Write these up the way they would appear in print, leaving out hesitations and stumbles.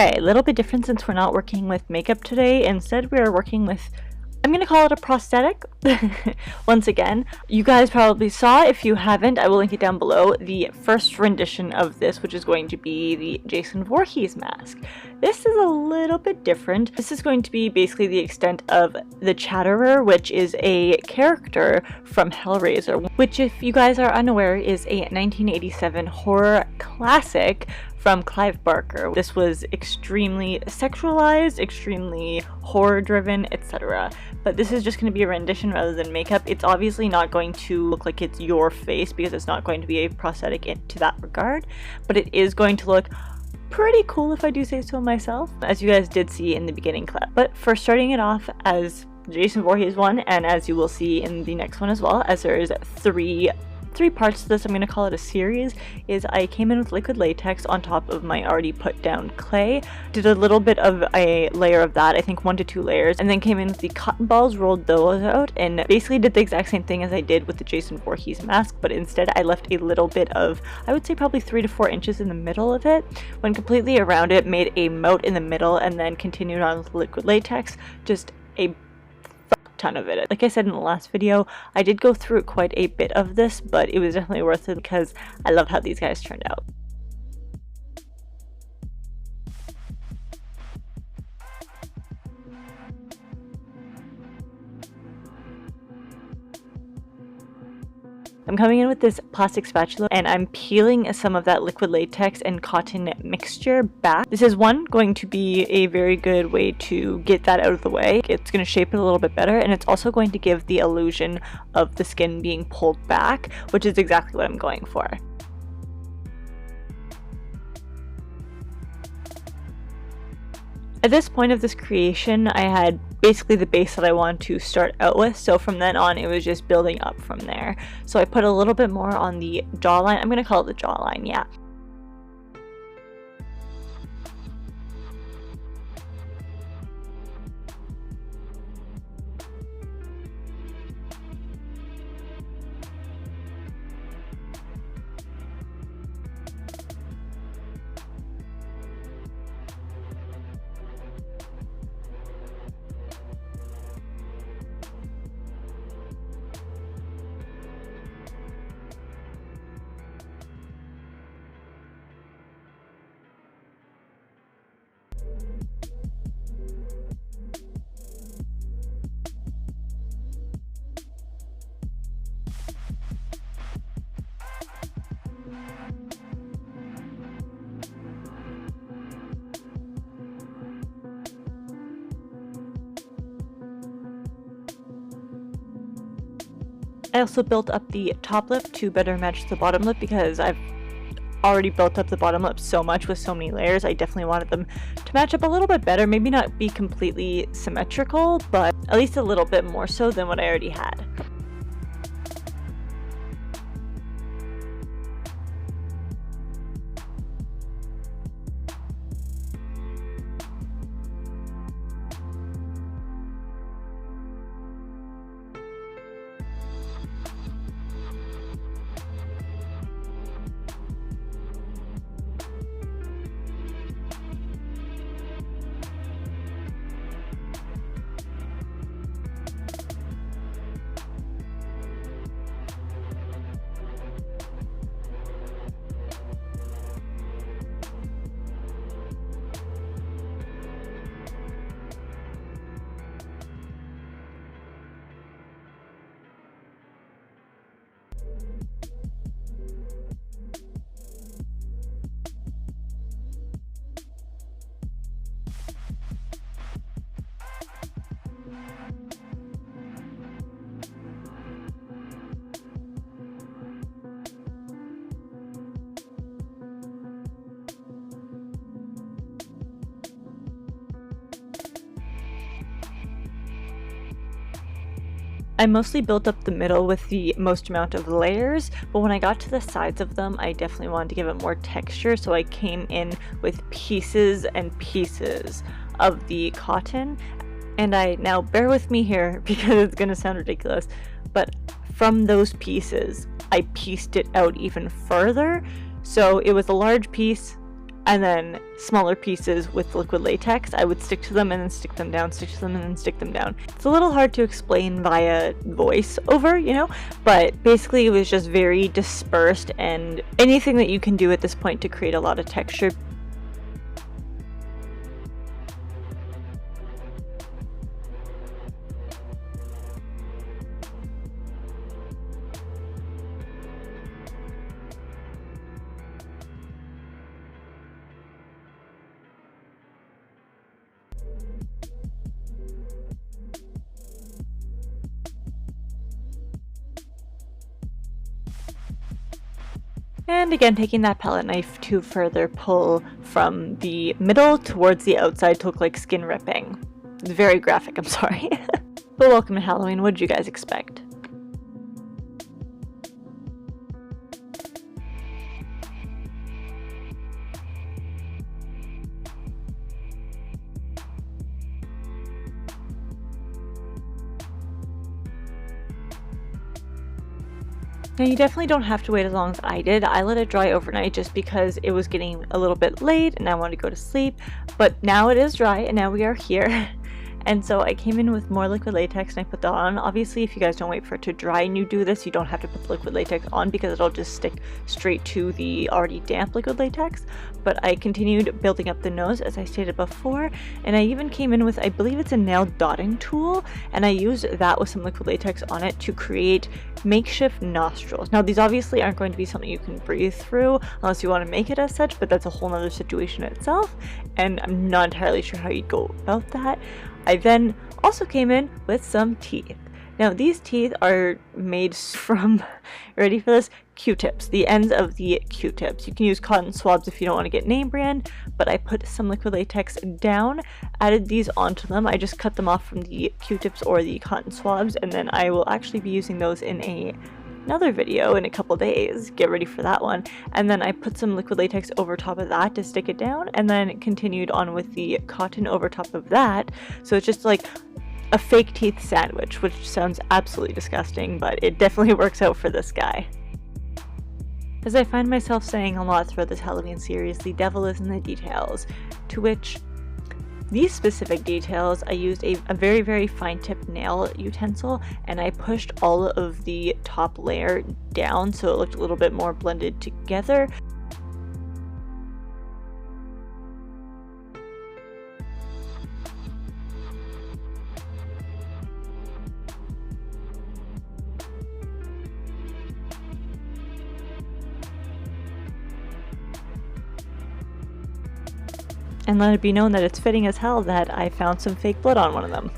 Okay, a little bit different since we're not working with makeup today. Instead, we are working with, I'm going to call it a prosthetic. Once again, you guys probably saw, if you haven't, I will link it down below, the first rendition of this, which is going to be the Jason Voorhees mask. This is a little bit different. This is going to be basically the extent of the Chatterer, which is a character from Hellraiser, which, if you guys are unaware, is a 1987 horror classic from Clive Barker. This was extremely sexualized, extremely horror-driven, etc. But this is just going to be a rendition rather than makeup. It's obviously not going to look like it's your face because it's not going to be a prosthetic to that regard, but it is going to look pretty cool if I do say so myself, as you guys did see in the beginning clip. But for starting it off as Jason Voorhees one, and as you will see in the next one as well, as there is three parts to this, I'm going to call it a series, is I came in with liquid latex on top of my already put down clay, did a little bit of a layer of that, I think 1 to 2 layers, and then came in with the cotton balls, rolled those out, and basically did the exact same thing as I did with the Jason Voorhees mask, but instead I left a little bit of, I would say probably 3 to 4 inches in the middle of it, went completely around it, made a moat in the middle, and then continued on with liquid latex, just a ton of it. Like I said in the last video, I did go through quite a bit of this, but it was definitely worth it because I love how these guys turned out. I'm coming in with this plastic spatula and I'm peeling some of that liquid latex and cotton mixture back. This is going to be a very good way to get that out of the way. It's going to shape it a little bit better, and it's also going to give the illusion of the skin being pulled back, which is exactly what I'm going for. At this point of this creation, I had basically the base that I wanted to start out with, so from then on it was just building up from there. So I put a little bit more on the jawline. I'm going to call it the jawline, yeah. I also built up the top lip to better match the bottom lip because I've already built up the bottom lip so much with so many layers. I definitely wanted them to match up a little bit better, maybe not be completely symmetrical, but at least a little bit more so than what I already had. I mostly built up the middle with the most amount of layers, but when I got to the sides of them, I definitely wanted to give it more texture, so I came in with pieces and pieces of the cotton. And now bear with me here because it's gonna sound ridiculous, but from those pieces, I pieced it out even further. So it was a large piece, and then smaller pieces with liquid latex. I would stick to them and then stick them down, stick to them and then stick them down. It's a little hard to explain via voice over, you know, but basically it was just very dispersed, and anything that you can do at this point to create a lot of texture. And again, taking that palette knife to further pull from the middle towards the outside to look like skin ripping. It's very graphic, I'm sorry. But welcome to Halloween. What did you guys expect? Now you definitely don't have to wait as long as I did. I let it dry overnight just because it was getting a little bit late and I wanted to go to sleep. But now it is dry and now we are here. And so I came in with more liquid latex and I put that on. Obviously, if you guys don't wait for it to dry and you do this, you don't have to put the liquid latex on because it'll just stick straight to the already damp liquid latex. But I continued building up the nose as I stated before, and I even came in with, I believe it's a nail dotting tool, and I used that with some liquid latex on it to create makeshift nostrils. Now these obviously aren't going to be something you can breathe through unless you want to make it as such, but that's a whole nother situation itself, and I'm not entirely sure how you'd go about that. I then also came in with some teeth. Now these teeth are made from, ready for this, Q-tips, the ends of the Q-tips. You can use cotton swabs if you don't want to get name brand, but I put some liquid latex down, added these onto them. I just cut them off from the Q-tips or the cotton swabs, and then I will actually be using those in another video in a couple days. Get ready for that one. And then I put some liquid latex over top of that to stick it down, and then continued on with the cotton over top of that. So it's just like a fake teeth sandwich, which sounds absolutely disgusting, but it definitely works out for this guy. As I find myself saying a lot throughout this Halloween series, the devil is in the details, to which these specific details, I used a very, very fine tip nail utensil, and I pushed all of the top layer down so it looked a little bit more blended together. And let it be known that it's fitting as hell that I found some fake blood on one of them.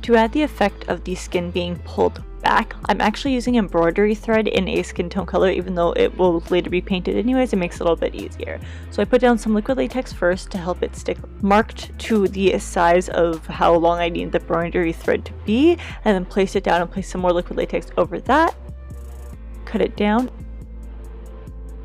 To add the effect of the skin being pulled back, I'm actually using embroidery thread in a skin tone color, even though it will later be painted anyways. It makes it a little bit easier. So I put down some liquid latex first to help it stick, marked to the size of how long I need the embroidery thread to be, and then placed it down and placed some more liquid latex over that, cut it down,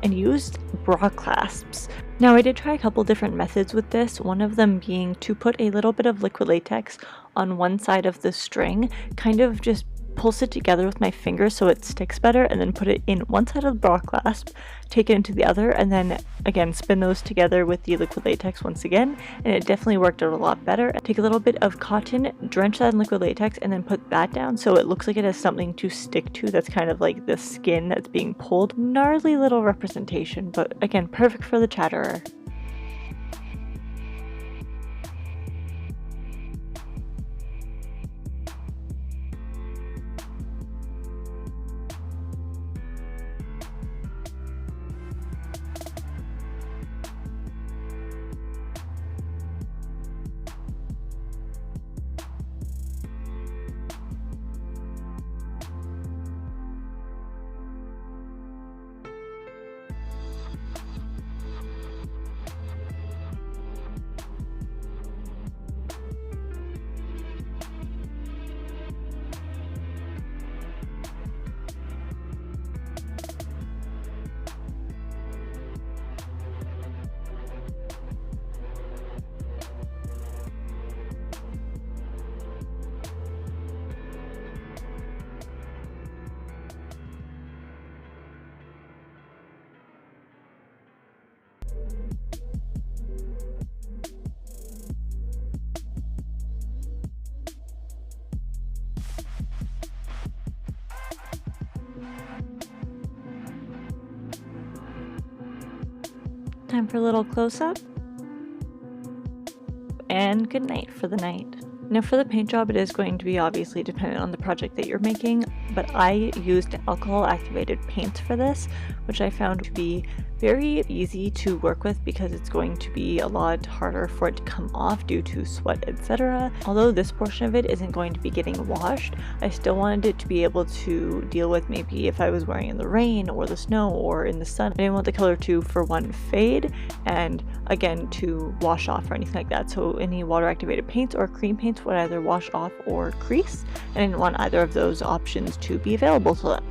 and used bra clasps. Now I did try a couple different methods with this, one of them being to put a little bit of liquid latex on one side of the string, kind of just pulse it together with my finger so it sticks better, and then put it in one side of the bra clasp, take it into the other, and then again spin those together with the liquid latex once again, and it definitely worked out a lot better. Take a little bit of cotton, drench that in liquid latex, and then put that down so it looks like it has something to stick to that's kind of like the skin that's being pulled. Gnarly little representation, but again, perfect for the chatterer. Time for a little close-up. And good night for the night. Now for the paint job, it is going to be obviously dependent on the project that you're making, but I used alcohol activated paints for this, which I found to be very easy to work with because it's going to be a lot harder for it to come off due to sweat, etc. Although this portion of it isn't going to be getting washed, I still wanted it to be able to deal with maybe if I was wearing in the rain or the snow or in the sun. I didn't want the color to, for one, fade, and again, to wash off or anything like that. So any water activated paints or cream paints would either wash off or crease, and I didn't want either of those options to be available to them.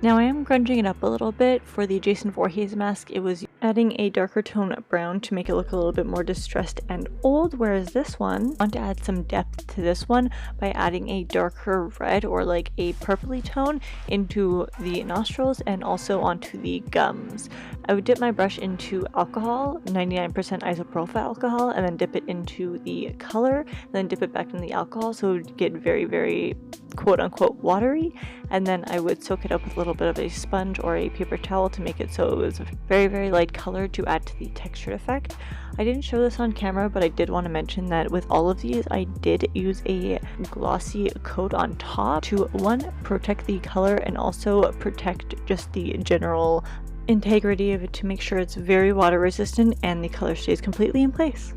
Now I am grunging it up a little bit. For the Jason Voorhees mask, it was adding a darker tone brown to make it look a little bit more distressed and old, whereas this one, I want to add some depth to this one by adding a darker red or like a purpley tone into the nostrils and also onto the gums. I would dip my brush into alcohol, 99% isopropyl alcohol, and then dip it into the color, and then dip it back in the alcohol so it would get very, very quote-unquote watery, and then I would soak it up with a little bit of a sponge or a paper towel to make it so it was very, very light color to add to the textured effect. I didn't show this on camera, but I did want to mention that with all of these, I did use a glossy coat on top to, one, protect the color and also protect just the general integrity of it to make sure it's very water resistant and the color stays completely in place.